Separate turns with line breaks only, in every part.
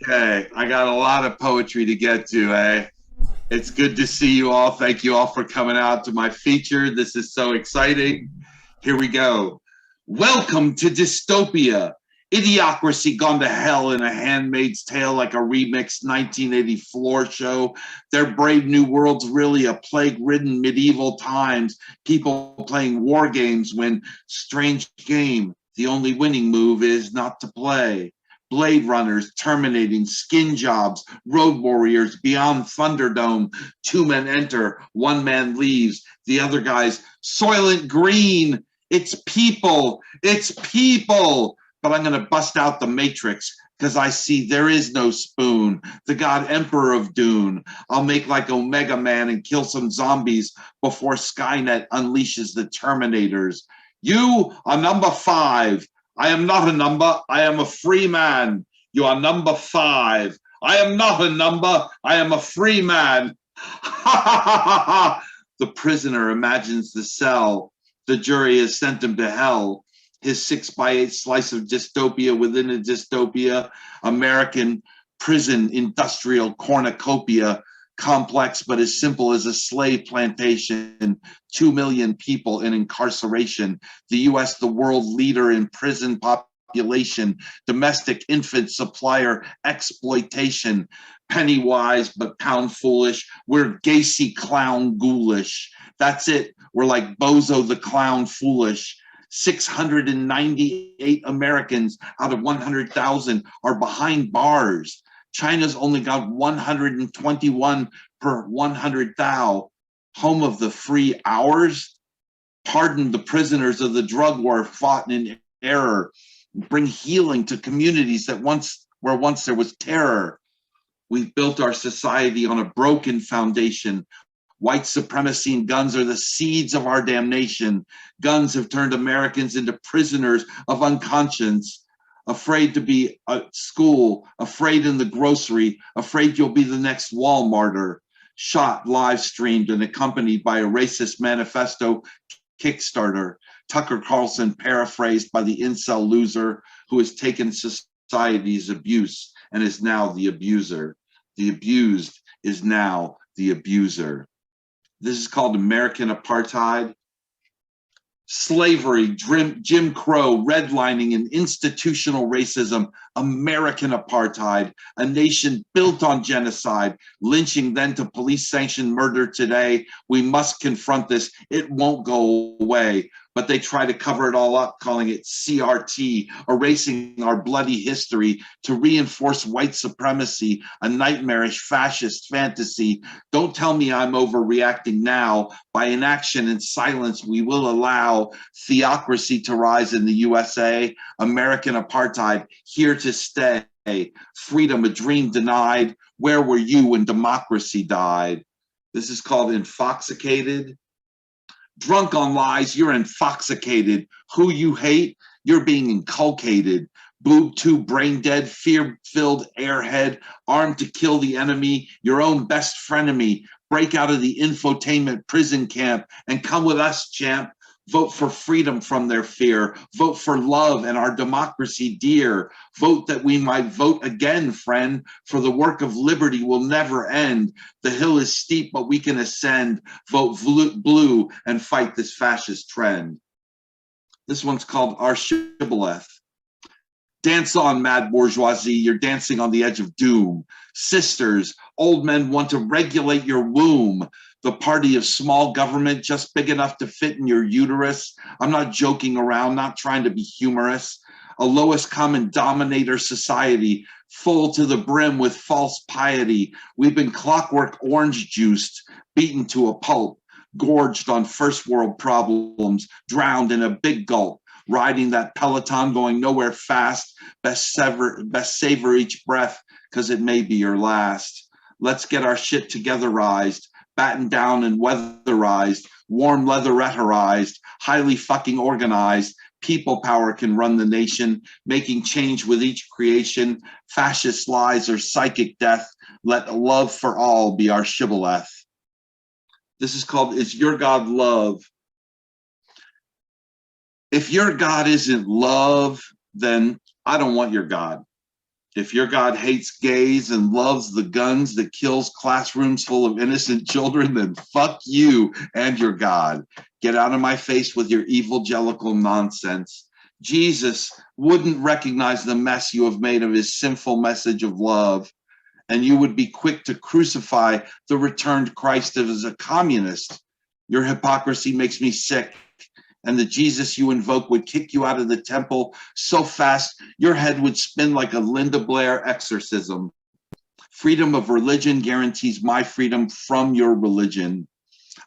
Okay, I got a lot of poetry to get to, eh? It's good to see you all. Thank you all for coming out to my feature. This is so exciting. Here we go. Welcome to Dystopia. Idiocracy gone to hell in A Handmaid's Tale like a remixed 1980 floor show. Their brave new world's really a plague-ridden medieval times. People playing war games when strange game. The only winning move is not to play. Blade Runners, terminating, skin jobs, road warriors, beyond Thunderdome. Two men enter, one man leaves, the other guy's Soylent Green. It's people, it's people. But I'm going to bust out the Matrix because I see there is no spoon. The God Emperor of Dune. I'll make like Omega Man and kill some zombies before Skynet unleashes the Terminators. You are number 5. I am not a number. I am a free man. You are number 5. I am not a number. I am a free man. The prisoner imagines the cell. The jury has sent him to hell. His 6x8 slice of dystopia within a dystopia. American prison industrial cornucopia. Complex but as simple as a slave plantation. 2 million people in incarceration. The US, the world leader in prison population. Domestic infant supplier exploitation. Penny wise but pound foolish. We're Gacy clown ghoulish. That's it. We're like Bozo the clown foolish. 698 Americans out of 100,000 are behind bars. China's only got 121 per 100,000. Home of the free hours. Pardon the prisoners of the drug war fought in error. Bring healing to communities that where once there was terror. We've built our society on a broken foundation. White supremacy and guns are the seeds of our damnation. Guns have turned Americans into prisoners of unconscience. Afraid to be at school, afraid in the grocery, afraid you'll be the next Walmarter. Shot, live streamed, and accompanied by a racist manifesto Kickstarter. Tucker Carlson paraphrased by the incel loser who has taken society's abuse and is now the abuser. The abused is now the abuser. This is called American apartheid. Slavery, Jim Crow, redlining, and institutional racism. American apartheid, a nation built on genocide, lynching then to police-sanctioned murder today. We must confront this. It won't go away. But they try to cover it all up, calling it CRT, erasing our bloody history to reinforce white supremacy, a nightmarish fascist fantasy. Don't tell me I'm overreacting now. By inaction and silence, we will allow theocracy to rise in the USA, American apartheid here to stay. Freedom, a dream denied. Where were you when democracy died? This is called Infoxicated. Drunk on lies, you're infoxicated. Who you hate, you're being inculcated. Boob tube, brain dead, fear-filled airhead, armed to kill the enemy, your own best frenemy. Break out of the infotainment prison camp and come with us, champ. Vote for freedom from their fear. Vote for love and our democracy dear. Vote that we might vote again, friend, for the work of liberty will never end. The hill is steep, but we can ascend. Vote blue and fight this fascist trend. This one's called Our Shibboleth. Dance on, mad bourgeoisie, you're dancing on the edge of doom. Sisters, old men want to regulate your womb. The party of small government just big enough to fit in your uterus. I'm not joking around, not trying to be humorous. A lowest common dominator society, full to the brim with false piety. We've been clockwork orange juiced, beaten to a pulp, gorged on first world problems, drowned in a big gulp. Riding that Peloton, going nowhere fast. Best savor each breath, because it may be your last. Let's get our shit togetherized, battened down and weatherized, warm leatheretterized, highly fucking organized. People power can run the nation, making change with each creation. Fascist lies or psychic death. Let love for all be our shibboleth. This is called Is Your God Love? If your God isn't love, then I don't want your God. If your God hates gays and loves the guns that kills classrooms full of innocent children, then fuck you and your God. Get out of my face with your evangelical nonsense. Jesus wouldn't recognize the mess you have made of his sinful message of love, and you would be quick to crucify the returned Christ as a communist. Your hypocrisy makes me sick. And the Jesus you invoke would kick you out of the temple so fast your head would spin like a Linda Blair exorcism. Freedom of religion guarantees my freedom from your religion.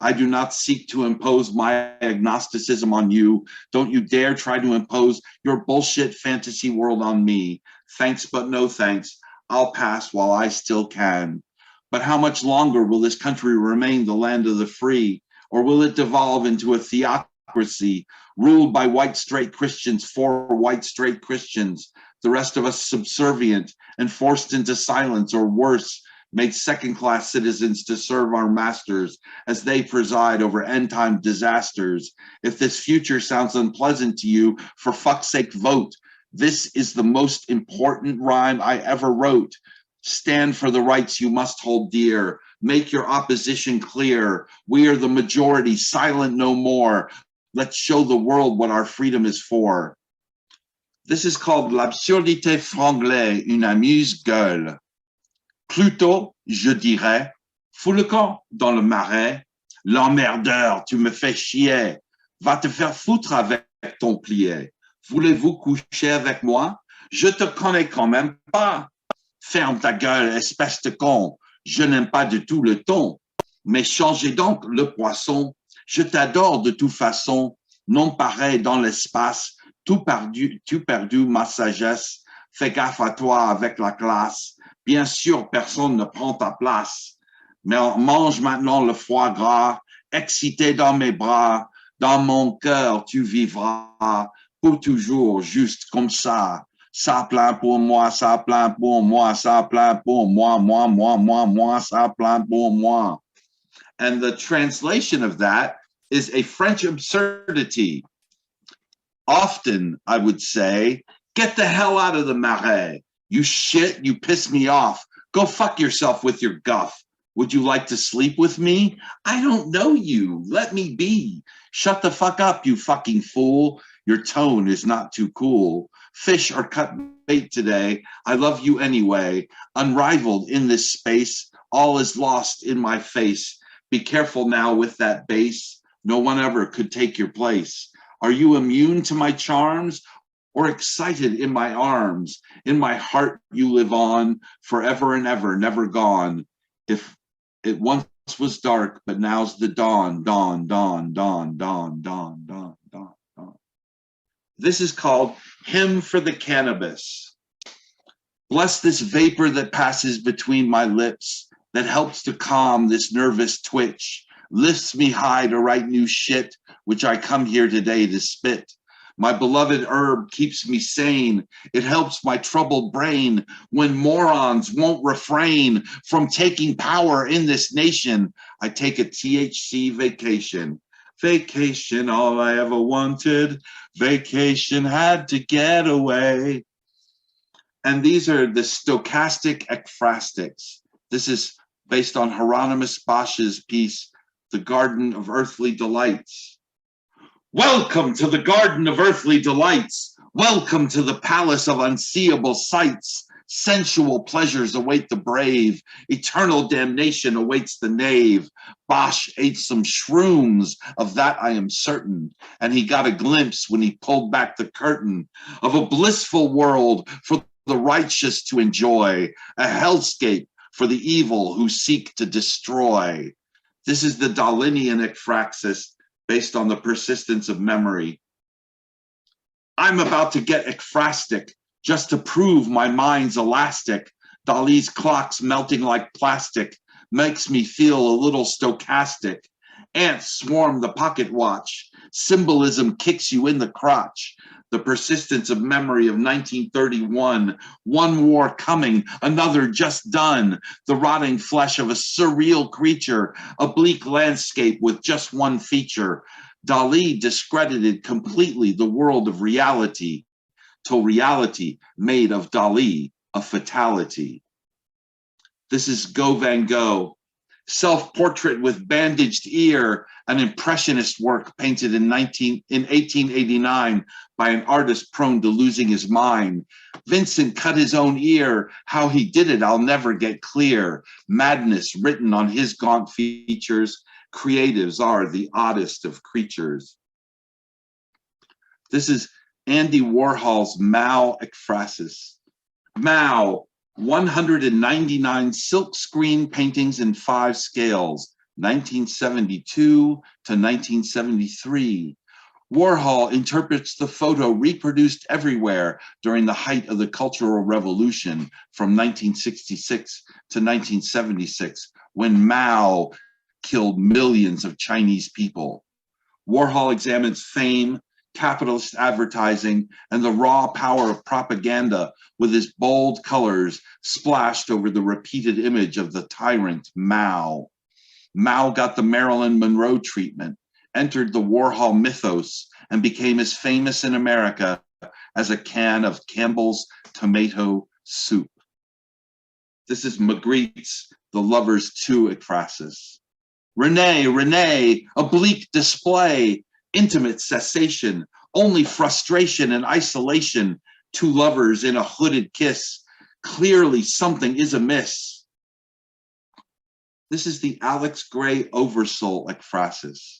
I do not seek to impose my agnosticism on you. Don't you dare try to impose your bullshit fantasy world on me. Thanks, but no thanks. I'll pass while I still can. But how much longer will this country remain the land of the free? Or will it devolve into a theocracy ruled by white straight Christians for white straight Christians, the rest of us subservient and forced into silence, or worse, made second-class citizens to serve our masters as they preside over end-time disasters? If this future sounds unpleasant to you, for fuck's sake, vote. This is the most important rhyme I ever wrote. Stand for the rights you must hold dear. Make your opposition clear. We are the majority, silent no more. Let's show the world what our freedom is for. This is called l'absurdité franglais, une amuse-gueule. Plutôt, je dirais, fous le camp dans le marais. L'emmerdeur, tu me fais chier. Va te faire foutre avec ton plié. Voulez-vous coucher avec moi? Je te connais quand même pas. Ferme ta gueule, espèce de con. Je n'aime pas du tout le ton. Mais changez donc le poisson. Je t'adore de toute façon. Non pareil dans l'espace. Tout perdu ma sagesse. Fais gaffe à toi avec la classe. Bien sûr, personne ne prend ta place. Mais mange maintenant le foie gras. Excité dans mes bras. Dans mon cœur, tu vivras. Pour toujours, juste comme ça. Ça plaint pour moi, ça plaint pour moi, ça plaint pour moi, moi, ça plaint pour moi. And the translation of that is a French absurdity. Often, I would say, get the hell out of the marais. You shit, you piss me off. Go fuck yourself with your guff. Would you like to sleep with me? I don't know you. Let me be. Shut the fuck up, you fucking fool. Your tone is not too cool. Fish are cut bait today. I love you anyway. Unrivaled in this space. All is lost in my face. Be careful now with that bass. No one ever could take your place. Are you immune to my charms or excited in my arms? In my heart you live on forever and ever, never gone. If it once was dark, but now's the dawn, dawn, dawn, dawn, dawn, dawn, dawn, dawn, dawn. This is called Hymn for the Cannabis. Bless this vapor that passes between my lips, that helps to calm this nervous twitch, lifts me high to write new shit, which I come here today to spit. My beloved herb keeps me sane. It helps my troubled brain when morons won't refrain from taking power in this nation. I take a THC vacation. Vacation, all I ever wanted. Vacation, had to get away. And these are the stochastic ekphrastics. This is based on Hieronymus Bosch's piece, The Garden of Earthly Delights. Welcome to the Garden of Earthly Delights. Welcome to the palace of unseeable sights. Sensual pleasures await the brave. Eternal damnation awaits the knave. Bosch ate some shrooms, of that I am certain, and he got a glimpse when he pulled back the curtain of a blissful world for the righteous to enjoy, a hellscape for the evil who seek to destroy. This is the Dalinian ekphrasis based on the persistence of memory. I'm about to get ekphrastic just to prove my mind's elastic. Dali's clocks melting like plastic makes me feel a little stochastic. Ants swarm the pocket watch. Symbolism kicks you in the crotch. The persistence of memory of 1931, one war coming, another just done, the rotting flesh of a surreal creature, a bleak landscape with just one feature. Dali discredited completely the world of reality, till reality made of Dali a fatality. This is Go Van Gogh, self-portrait with bandaged ear, an impressionist work painted in 1889 by an artist prone to losing his mind. Vincent cut his own ear. How he did it, I'll never get clear. Madness written on his gaunt features. Creatives are the oddest of creatures. This is Andy Warhol's Mao ekphrasis. Mao, 199 silk screen paintings in 5 scales, 1972 to 1973. Warhol interprets the photo reproduced everywhere during the height of the Cultural Revolution from 1966 to 1976, when Mao killed millions of Chinese people. Warhol examines fame, capitalist advertising, and the raw power of propaganda with his bold colors splashed over the repeated image of the tyrant Mao. Mao got the Marilyn Monroe treatment, entered the Warhol mythos, and became as famous in America as a can of Campbell's tomato soup. This is Magritte's The Lover's Two ekphrasis. Renee, a bleak display, intimate cessation, only frustration and isolation, 2 lovers in a hooded kiss. Clearly something is amiss. This is the Alex Gray Oversoul ekphrasis.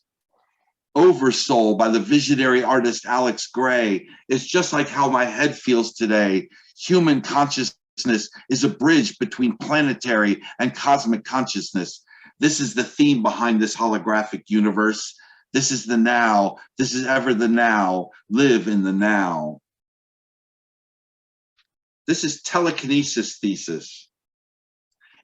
Oversoul by the visionary artist Alex Gray is just like how my head feels today. Human consciousness is a bridge between planetary and cosmic consciousness. This is the theme behind this holographic universe. This is the now. This is ever the now. Live in the now. This is telekinesis thesis.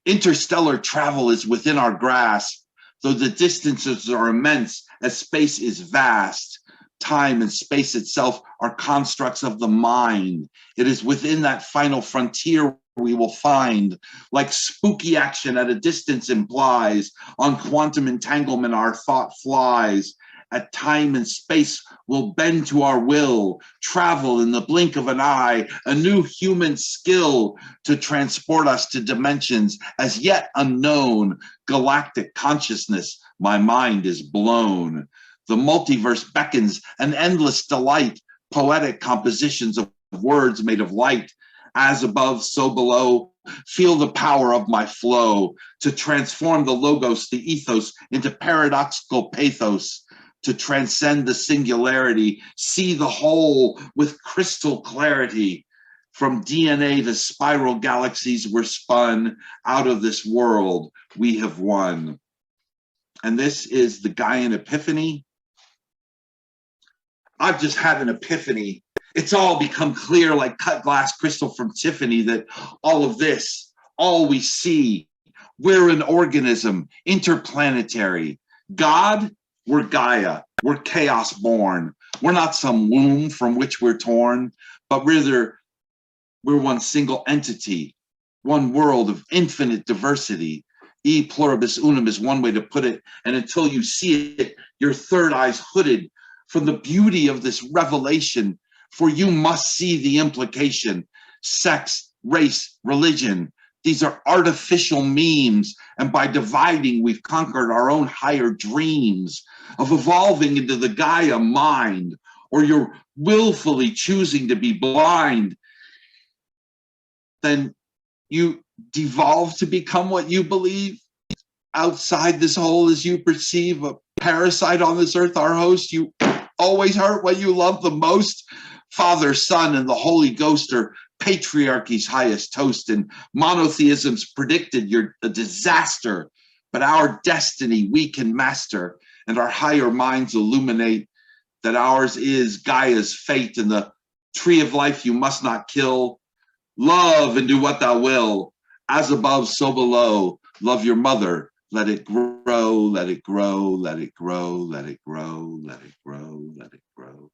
Interstellar travel is within our grasp, though the distances are immense as space is vast. Time and space itself are constructs of the mind. It is within that final frontier we will find, like spooky action at a distance implies, on quantum entanglement our thought flies. At time and space will bend to our will, travel in the blink of an eye, a new human skill to transport us to dimensions as yet unknown. Galactic consciousness, my mind is blown. The multiverse beckons an endless delight, poetic compositions of words made of light. As above, so below, feel the power of my flow to transform the logos, the ethos, into paradoxical pathos, to transcend the singularity, see the whole with crystal clarity. From DNA to spiral galaxies were spun, out of this world we have won. And this is the Gaian Epiphany. I've just had an epiphany. It's all become clear like cut glass crystal from Tiffany that all of this, all we see, we're an organism, interplanetary. God, we're Gaia, we're chaos born. We're not some womb from which we're torn, but rather we're one single entity, one world of infinite diversity. E pluribus unum is one way to put it, and until you see it, your third eye's hooded from the beauty of this revelation. For you must see the implication. Sex, race, religion, these are artificial memes. And by dividing, we've conquered our own higher dreams of evolving into the Gaia mind, or you're willfully choosing to be blind. Then you devolve to become what you believe. Outside this whole as you perceive, a parasite on this earth, our host, you always hurt what you love the most. Father, Son, and the Holy Ghost are patriarchy's highest toast, and monotheism's predicted you're a disaster. But our destiny we can master, and our higher minds illuminate that ours is Gaia's fate, and the tree of life you must not kill. Love and do what thou will. As above, so below. Love your mother. Let it grow, let it grow, let it grow, let it grow, let it grow, let it grow.